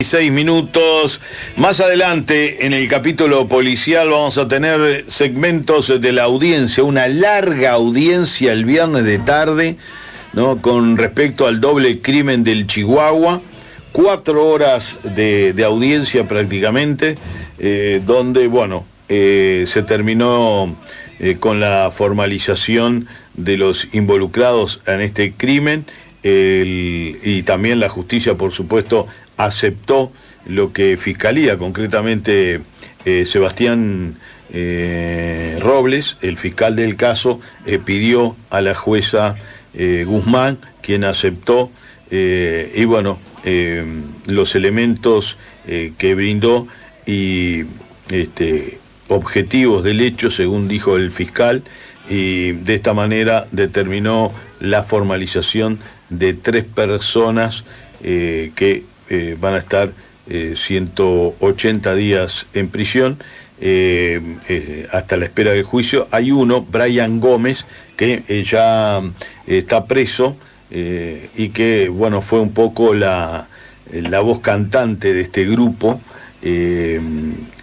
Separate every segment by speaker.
Speaker 1: 6 minutos. Más adelante en el capítulo policial vamos a tener segmentos de la audiencia, una larga audiencia el viernes de tarde, ¿no? Con respecto al doble crimen del Chihuahua, 4 horas de audiencia prácticamente, donde, bueno, se terminó con la formalización de los involucrados en este crimen, y también la justicia, por supuesto, aceptó lo que Fiscalía, concretamente Sebastián Robles, el fiscal del caso, pidió a la jueza Guzmán, quien aceptó, y bueno, los elementos que brindó y objetivos del hecho, según dijo el fiscal, y de esta manera determinó la formalización de 3 personas que van a estar 180 días en prisión hasta la espera del juicio. Hay uno, Brian Gómez, que ya está preso y que, bueno, fue un poco la voz cantante de este grupo.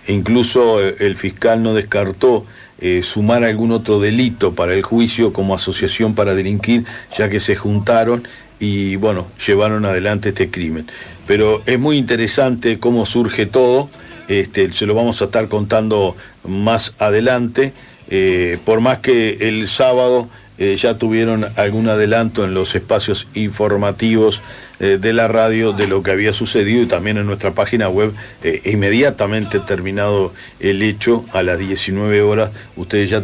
Speaker 1: Incluso el fiscal no descartó sumar algún otro delito para el juicio como asociación para delinquir, ya que se juntaron y, bueno, llevaron adelante este crimen. Pero es muy interesante cómo surge todo, se lo vamos a estar contando más adelante, por más que el sábado ya tuvieron algún adelanto en los espacios informativos de la radio de lo que había sucedido, y también en nuestra página web, inmediatamente terminado el hecho, a las 19 horas, ustedes ya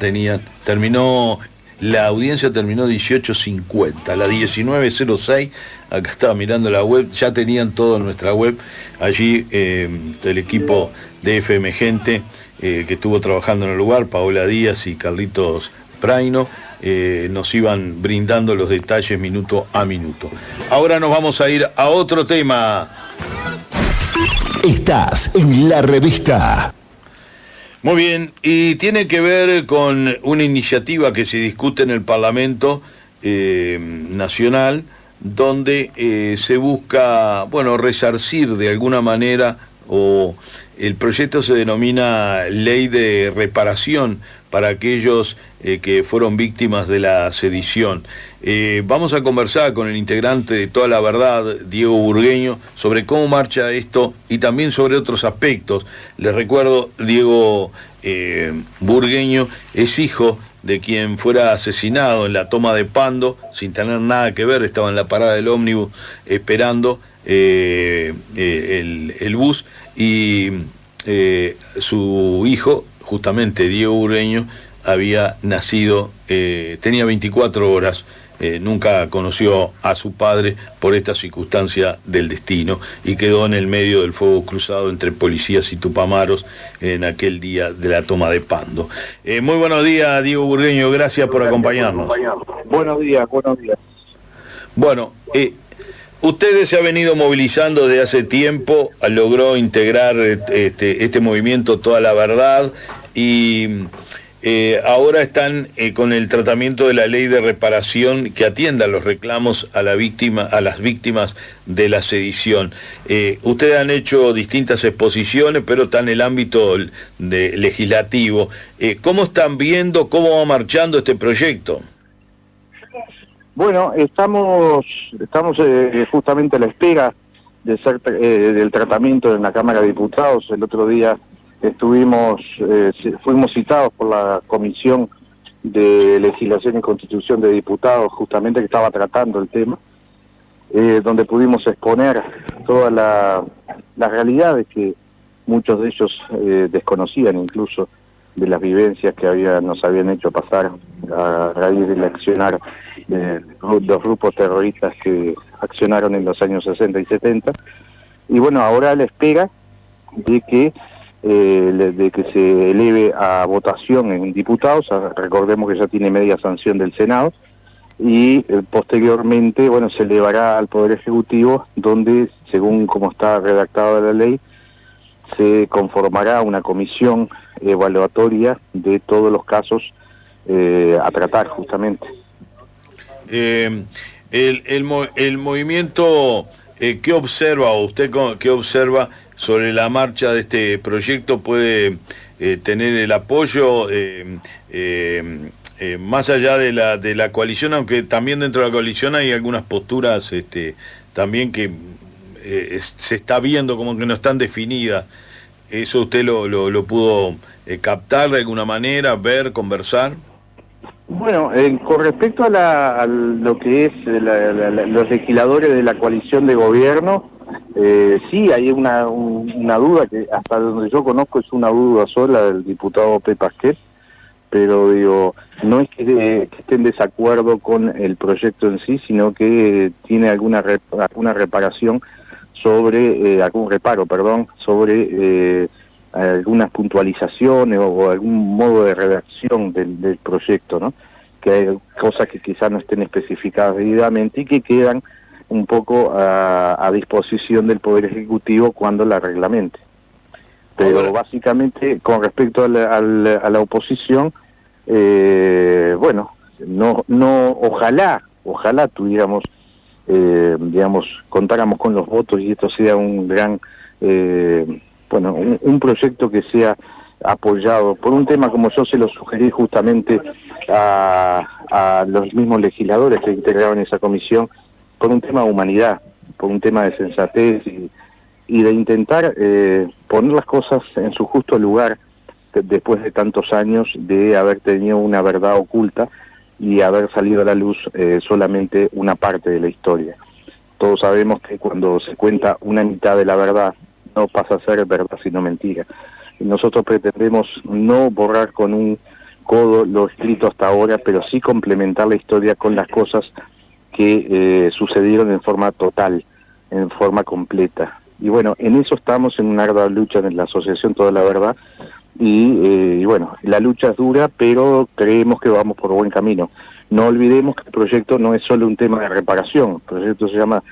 Speaker 1: la audiencia terminó 18:50, a las 19:06, acá estaba mirando la web, ya tenían todo en nuestra web, allí el equipo de FM Gente que estuvo trabajando en el lugar, Paola Díaz y Carlitos Praino, nos iban brindando los detalles minuto a minuto. Ahora nos vamos a ir a otro tema.
Speaker 2: Estás en La Revista.
Speaker 1: Muy bien, y tiene que ver con una iniciativa que se discute en el Parlamento Nacional, donde se busca, bueno, resarcir de alguna manera, o el proyecto se denomina Ley de Reparación para aquellos que fueron víctimas de la sedición. Vamos a conversar con el integrante de Toda la Verdad, Diego Burgueño, sobre cómo marcha esto y también sobre otros aspectos. Les recuerdo, Diego Burgueño es hijo de quien fuera asesinado en la toma de Pando, sin tener nada que ver, estaba en la parada del ómnibus esperando el bus, y su hijo, justamente Diego Burgueño, había nacido, tenía 24 horas, nunca conoció a su padre por esta circunstancia del destino, y quedó en el medio del fuego cruzado entre policías y tupamaros en aquel día de la toma de Pando. Muy buenos días, Diego Burgueño, gracias por acompañarnos.
Speaker 3: Buenos días.
Speaker 1: Bueno, ustedes se han venido movilizando desde hace tiempo, logró integrar este movimiento Toda la Verdad, y ahora están con el tratamiento de la ley de reparación que atienda los reclamos a las víctimas de la sedición. Ustedes han hecho distintas exposiciones, pero está en el ámbito legislativo. ¿Cómo están viendo, cómo va marchando este proyecto?
Speaker 3: Bueno, estamos justamente a la espera del tratamiento en la Cámara de Diputados. El otro día fuimos citados por la Comisión de Legislación y Constitución de Diputados, justamente, que estaba tratando el tema, donde pudimos exponer todas las realidades que muchos de ellos desconocían, incluso de las vivencias que nos habían hecho pasar a raíz del accionar de los grupos terroristas que accionaron en los años 60 y 70. Y bueno, ahora a la espera de que se eleve a votación en diputados. Recordemos que ya tiene media sanción del Senado, y posteriormente, bueno, se elevará al Poder Ejecutivo, donde, según como está redactada la ley, se conformará una comisión evaluatoria de todos los casos a tratar, justamente.
Speaker 1: El movimiento ¿qué observa o usted qué observa sobre la marcha de este proyecto? ¿Puede tener el apoyo más allá de la coalición, aunque también dentro de la coalición hay algunas posturas también que se está viendo como que no están definidas? ¿Eso usted lo pudo captar de alguna manera, ver, conversar?
Speaker 3: Bueno, con respecto a lo que es los legisladores de la coalición de gobierno, sí hay una duda que hasta donde yo conozco es una duda sola del diputado Pepe Pasquet, pero digo, no es que esté en desacuerdo con el proyecto en sí, sino que tiene alguna reparación sobre, algún reparo, perdón, sobre algunas puntualizaciones o algún modo de redacción del proyecto, ¿no? Que hay cosas que quizás no estén especificadas debidamente y que quedan un poco a disposición del Poder Ejecutivo cuando la reglamente. Pero básicamente, con respecto a la oposición, bueno, ojalá tuviéramos, contáramos con los votos y esto sea un gran, un proyecto que sea apoyado por un tema como yo se lo sugerí justamente a los mismos legisladores que integraron esa comisión, por un tema de humanidad, por un tema de sensatez y de intentar poner las cosas en su justo lugar después de tantos años de haber tenido una verdad oculta y haber salido a la luz solamente una parte de la historia. Todos sabemos que cuando se cuenta una mitad de la verdad no pasa a ser verdad sino mentira. Y nosotros pretendemos no borrar con un codo lo escrito hasta ahora, pero sí complementar la historia con las cosas que sucedieron en forma total, en forma completa. Y bueno, en eso estamos en una ardua lucha en la Asociación Toda la Verdad, y bueno, la lucha es dura, pero creemos que vamos por buen camino. No olvidemos que el proyecto no es solo un tema de reparación, el proyecto se llama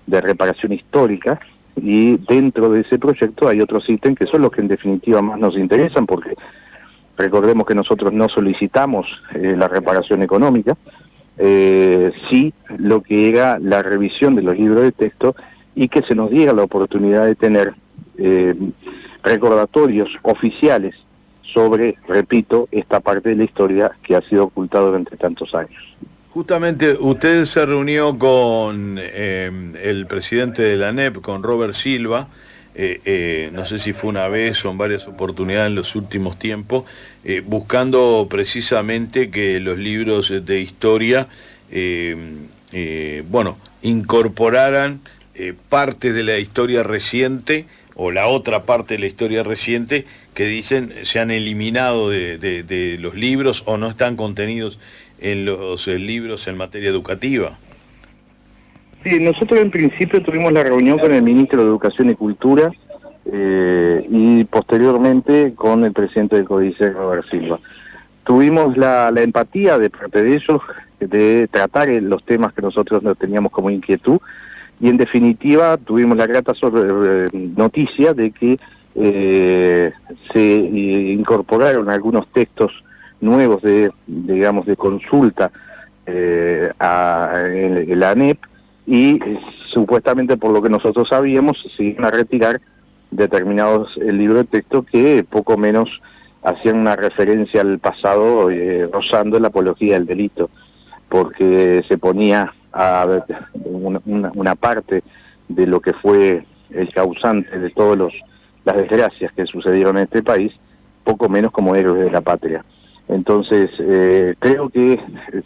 Speaker 3: de reparación histórica, y dentro de ese proyecto hay otros ítems que son los que en definitiva más nos interesan, porque recordemos que nosotros no solicitamos la reparación económica, sí lo que era la revisión de los libros de texto y que se nos diera la oportunidad de tener recordatorios oficiales sobre, repito, esta parte de la historia que ha sido ocultada durante tantos años.
Speaker 1: Justamente usted se reunió con el presidente de la ANEP, con Robert Silva, no sé si fue una vez o en varias oportunidades en los últimos tiempos, buscando precisamente que los libros de historia, incorporaran parte de la historia reciente o la otra parte de la historia reciente que dicen se han eliminado de los libros o no están contenidos en los libros en materia educativa.
Speaker 3: Sí, nosotros en principio tuvimos la reunión con el ministro de Educación y Cultura y posteriormente con el presidente del Códice, Robert Silva. Tuvimos la empatía de parte de ellos de tratar los temas que nosotros teníamos como inquietud y en definitiva tuvimos la grata noticia de que se incorporaron algunos textos nuevos de consulta en la ANEP y supuestamente por lo que nosotros sabíamos se iban a retirar determinados libros de texto que poco menos hacían una referencia al pasado rozando la apología del delito, porque se ponía a ver una parte de lo que fue el causante de todas las desgracias que sucedieron en este país, poco menos como héroes de la patria. Entonces, creo que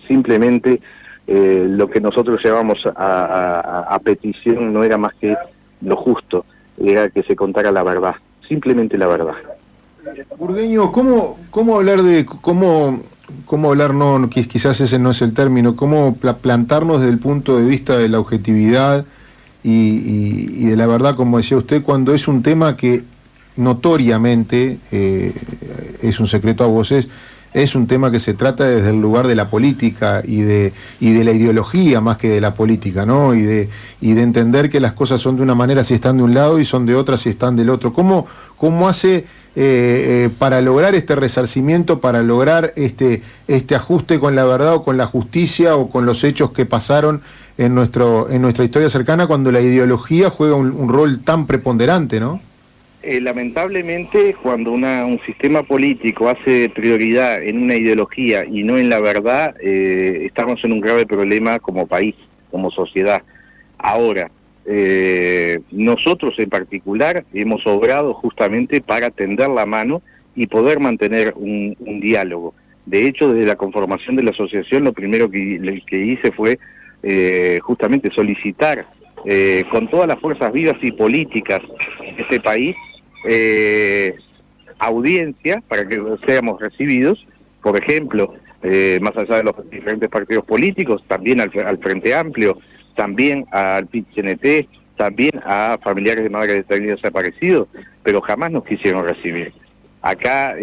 Speaker 3: simplemente lo que nosotros llevamos a petición no era más que lo justo, era que se contara la verdad, simplemente la verdad.
Speaker 4: Burgueño, ¿cómo hablar de cómo hablar, no, quizás ese no es el término, cómo plantarnos desde el punto de vista de la objetividad y de la verdad, como decía usted, cuando es un tema que notoriamente es un secreto a voces, es un tema que se trata desde el lugar de la política y de la ideología más que de la política, ¿no? Y de entender que las cosas son de una manera si están de un lado y son de otra si están del otro. ¿Cómo hace para lograr este resarcimiento, para lograr este ajuste con la verdad o con la justicia o con los hechos que pasaron en nuestra historia cercana cuando la ideología juega un rol tan preponderante, ¿no?
Speaker 3: Lamentablemente, cuando un sistema político hace prioridad en una ideología y no en la verdad, estamos en un grave problema como país, como sociedad. Ahora, nosotros en particular hemos obrado justamente para tender la mano y poder mantener un diálogo. De hecho, desde la conformación de la asociación, lo primero que hice fue justamente solicitar con todas las fuerzas vivas y políticas de este país audiencia para que seamos recibidos, por ejemplo, más allá de los diferentes partidos políticos, también al Frente Amplio, también al PIT-CNT, también a familiares de madres de desaparecidos, pero jamás nos quisieron recibir. Acá,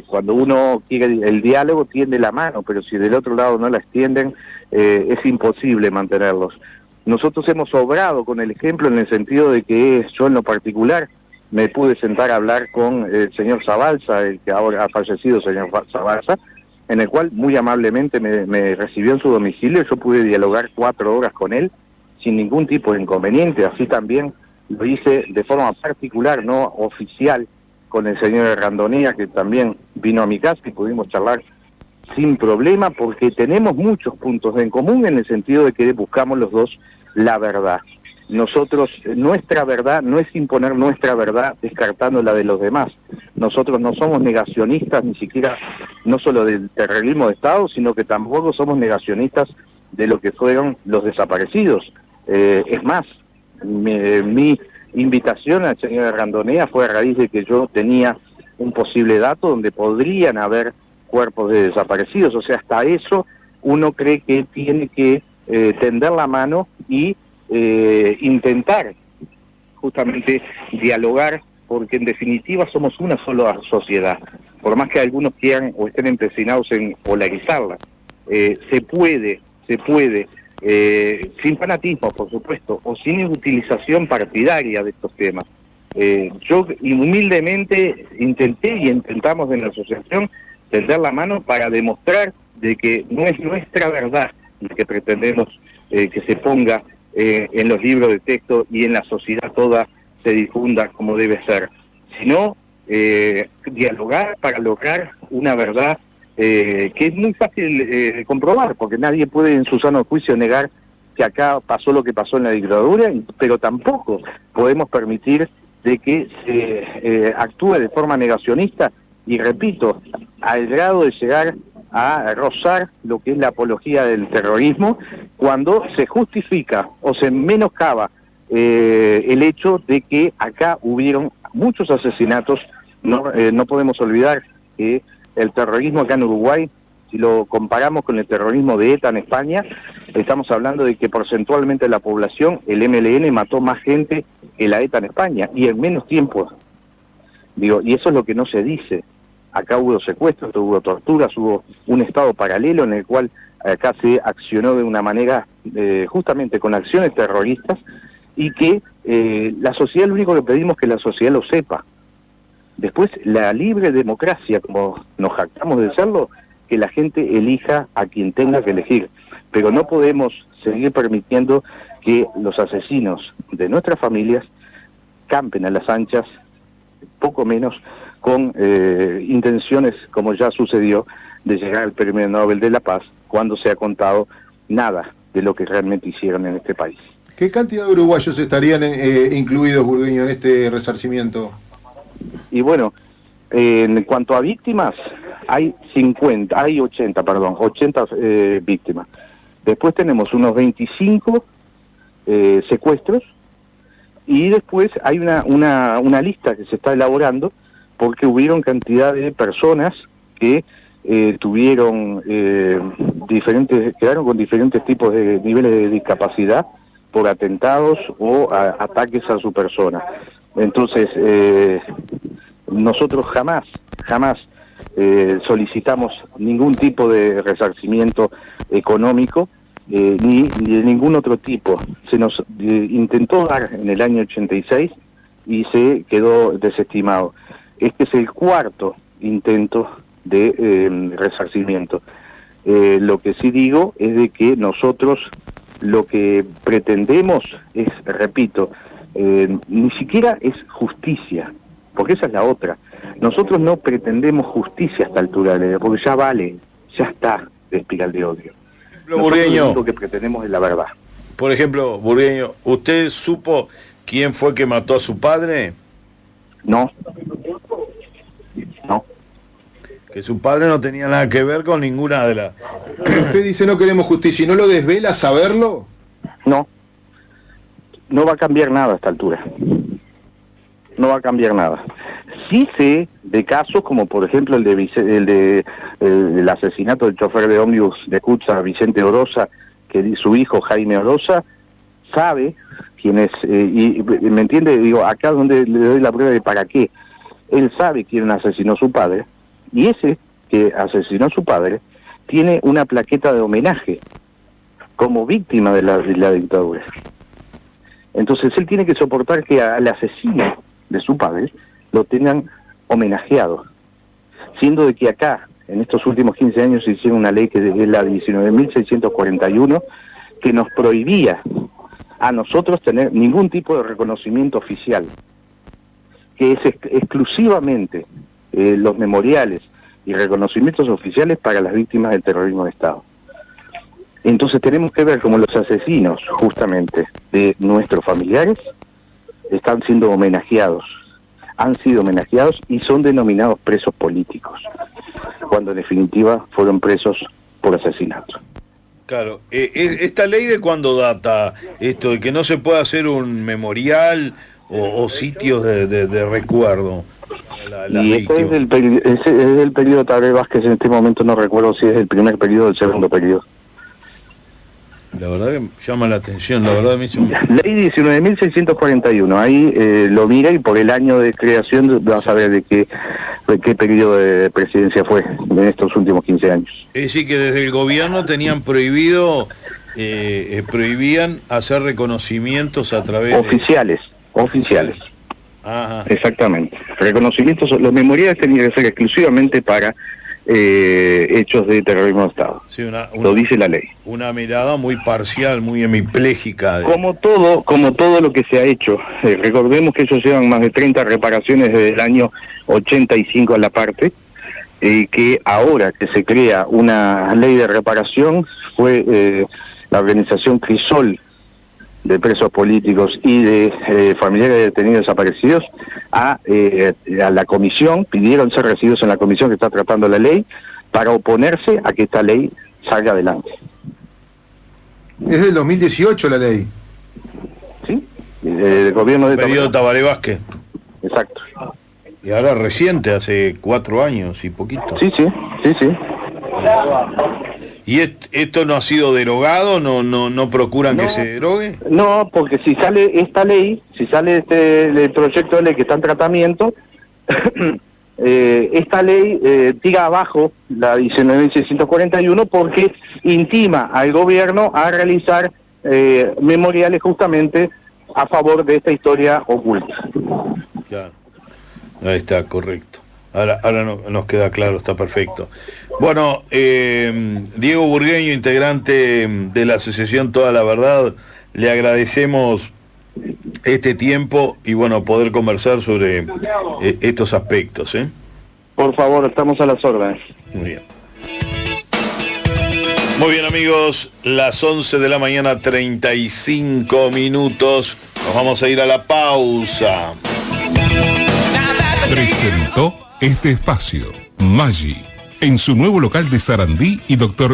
Speaker 3: cuando uno quiere el diálogo, tiende la mano, pero si del otro lado no la extienden, es imposible mantenerlos. Nosotros hemos obrado con el ejemplo en el sentido de que yo en lo particular me pude sentar a hablar con el señor Zabalza, el que ahora ha fallecido, señor Zabalza, en el cual muy amablemente me recibió en su domicilio. Yo pude dialogar 4 horas con él sin ningún tipo de inconveniente. Así también lo hice de forma particular, no oficial, con el señor Randonea, que también vino a mi casa y pudimos charlar sin problema, porque tenemos muchos puntos en común en el sentido de que buscamos los dos la verdad. Nosotros, nuestra verdad no es imponer nuestra verdad descartando la de los demás. Nosotros no somos negacionistas ni siquiera, no solo del terrorismo de Estado, sino que tampoco somos negacionistas de lo que fueron los desaparecidos. Es más, mi invitación al señor Randonea fue a raíz de que yo tenía un posible dato donde podrían haber cuerpos de desaparecidos. O sea, hasta eso uno cree que tiene que tender la mano y intentar justamente dialogar, porque en definitiva somos una sola sociedad. Por más que algunos quieran o estén empecinados en polarizarla, se puede, sin fanatismo, por supuesto, o sin utilización partidaria de estos temas. Yo humildemente intenté y intentamos en la asociación tender la mano para demostrar de que no es nuestra verdad la que pretendemos que se ponga en los libros de texto y en la sociedad toda se difunda como debe ser, sino dialogar para lograr una verdad que es muy fácil de comprobar, porque nadie puede en su sano juicio negar que acá pasó lo que pasó en la dictadura, pero tampoco podemos permitir de que se actúe de forma negacionista y, repito, al grado de llegar a rozar lo que es la apología del terrorismo, cuando se justifica o se menoscaba el hecho de que acá hubieron muchos asesinatos. No podemos olvidar que el terrorismo acá en Uruguay, si lo comparamos con el terrorismo de ETA en España, estamos hablando de que porcentualmente la población, el MLN mató más gente que la ETA en España, y en menos tiempo. Y eso es lo que no se dice. Acá hubo secuestros, hubo torturas, hubo un estado paralelo en el cual acá se accionó de una manera justamente con acciones terroristas, y que la sociedad, lo único que pedimos es que la sociedad lo sepa. Después, la libre democracia, como nos jactamos de serlo, que la gente elija a quien tenga que elegir. Pero no podemos seguir permitiendo que los asesinos de nuestras familias campen a las anchas, poco menos con intenciones, como ya sucedió, de llegar al Premio Nobel de la Paz, cuando se ha contado nada de lo que realmente hicieron en este país.
Speaker 4: ¿Qué cantidad de uruguayos estarían incluidos, Burgueño, en este resarcimiento?
Speaker 3: Y bueno, en cuanto a víctimas, hay 80 víctimas. Después tenemos unos 25 secuestros, y después hay una lista que se está elaborando, porque hubieron cantidad de personas que quedaron con diferentes tipos de niveles de discapacidad por atentados o ataques a su persona. Entonces, nosotros jamás solicitamos ningún tipo de resarcimiento económico, ni de ningún otro tipo. Se nos intentó dar en el año 86 y se quedó desestimado. Este es el 4º intento de resarcimiento. Lo que sí digo es de que nosotros lo que pretendemos es, repito, ni siquiera es justicia, porque esa es la otra. Nosotros no pretendemos justicia a esta altura de la vida, porque ya vale, ya está de espiral de odio.
Speaker 1: Burgueño,
Speaker 3: lo único que pretendemos es la verdad.
Speaker 1: Por ejemplo, Burgueño, ¿usted supo quién fue que mató a su padre?
Speaker 3: No.
Speaker 1: Que su padre no tenía nada que ver con ninguna de las...
Speaker 4: Usted dice no queremos justicia, ¿y no lo desvela saberlo?
Speaker 3: No va a cambiar nada a esta altura. No va a cambiar nada. Sí sé de casos como por ejemplo el asesinato del chofer de ómnibus de Cutsa, Vicente Orosa, que su hijo Jaime Orosa sabe quién es, y me entiende, digo, acá donde le doy la prueba de para qué. Él sabe quién asesinó a su padre, y ese que asesinó a su padre tiene una plaqueta de homenaje como víctima de la dictadura. Entonces él tiene que soportar que al asesino de su padre lo tengan homenajeado, siendo de que acá, en estos últimos 15 años, se hicieron una ley que es la 19.641, que nos prohibía a nosotros tener ningún tipo de reconocimiento oficial, que es exclusivamente los memoriales y reconocimientos oficiales para las víctimas del terrorismo de Estado. Entonces tenemos que ver cómo los asesinos, justamente, de nuestros familiares, están siendo homenajeados, han sido homenajeados y son denominados presos políticos, cuando en definitiva fueron presos por asesinato.
Speaker 1: Claro, ¿esta ley de cuándo data esto de que no se puede hacer un memorial o sitios de recuerdo?
Speaker 3: Y este es el periodo Tabaré Vázquez, en este momento no recuerdo si es el primer periodo o el segundo periodo.
Speaker 1: La verdad que llama la atención, la verdad me hizo...
Speaker 3: Ley 19.641, ahí lo mira y por el año de creación vas a ver de qué periodo de presidencia fue en estos últimos 15 años.
Speaker 1: Es decir, que desde el gobierno tenían prohibían hacer reconocimientos a través
Speaker 3: oficiales. Ajá. Exactamente. Reconocimientos, los memoriales tenían que ser exclusivamente para hechos de terrorismo de Estado.
Speaker 1: Sí,
Speaker 3: lo dice la ley.
Speaker 1: Una mirada muy parcial, muy hemipléjica.
Speaker 3: Como todo lo que se ha hecho. Recordemos que ellos llevan más de 30 reparaciones desde el año 85 a la parte, que ahora que se crea una ley de reparación, fue la organización Crisol de presos políticos y de familiares de detenidos desaparecidos a la comisión, pidieron ser recibidos en la comisión que está tratando la ley para oponerse a que esta ley salga adelante.
Speaker 4: Es del 2018 la ley.
Speaker 3: ¿Sí? El gobierno de
Speaker 1: periodo Tabaré Vázquez.
Speaker 3: Exacto.
Speaker 1: Y ahora reciente, hace 4 años y poquito.
Speaker 3: Sí.
Speaker 1: ¿Y esto no ha sido derogado? ¿No procuran que se derogue?
Speaker 3: No, porque si sale esta ley, si sale el proyecto de ley que está en tratamiento, esta ley tira abajo la 19.641 porque intima al gobierno a realizar memoriales justamente a favor de esta historia oculta.
Speaker 1: Claro, ahí está, correcto. Ahora nos queda claro, está perfecto. Bueno, Diego Burgueño, integrante de la asociación Toda la Verdad, le agradecemos este tiempo y bueno, poder conversar sobre estos aspectos.
Speaker 3: Por favor, estamos a las órdenes.
Speaker 1: Muy bien, amigos, las 11 de la mañana, 35 minutos. Nos vamos a ir a la pausa.
Speaker 2: Presentó este espacio Maggi en su nuevo local de Sarandí y Dr.